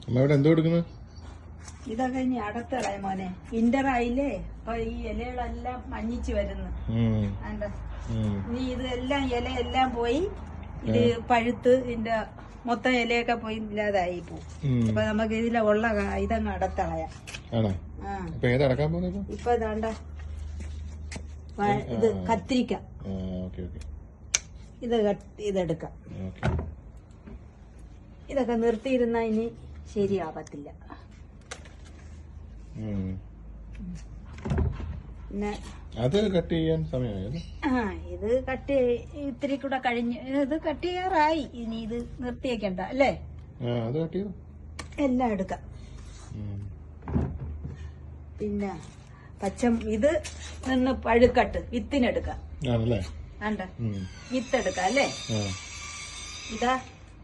അമ്മ ഇവിടെ എന്തോ എടുക്കുന്നത്? ഇതൊക്കെ ഇനി അടത്തളയ മോനെ. വിന്റർ ആയില്ലേ, അപ്പൊ ഈ ഇലകളെല്ലാം മഞ്ഞിച്ച് വരുന്നു. ഇനി ഇതെല്ലാം ഇലയെല്ലാം പോയി ഇത് പഴുത്ത് ഇതിന്റെ മൊത്തം ഇലയൊക്കെ പോയി ഇല്ലാതായി പോവും. അപ്പൊ നമുക്ക് ഇതിലെ ഉള്ള ഇതങ്ങ് അടത്തളയാ. ഇപ്പൊ ഇതാണ്ട ഇത് കത്തിരിക്ക, ഇതെടുക്കാം. ഇതൊക്കെ നിർത്തിയിരുന്ന ഇനി ശരിയാവത്തില്ല. പിന്നെ അത് കട്ട് ചെയ്യാൻ സമയമായി. ഇത് കട്ട് ഇത്തിരി കൂടെ കഴിഞ്ഞ് ഇത് കട്ട് ചെയ്യാറായി. ഇനി ഇത് നിർത്തിയേക്കണ്ട അല്ലേ? എല്ലാം എടുക്കാം. പിന്നെ ഇത് നിന്ന് പഴുക്കട്ട് വിത്തിനെടുക്കാം. വിത്തെടുക്കാം അല്ലേ? ഇതാ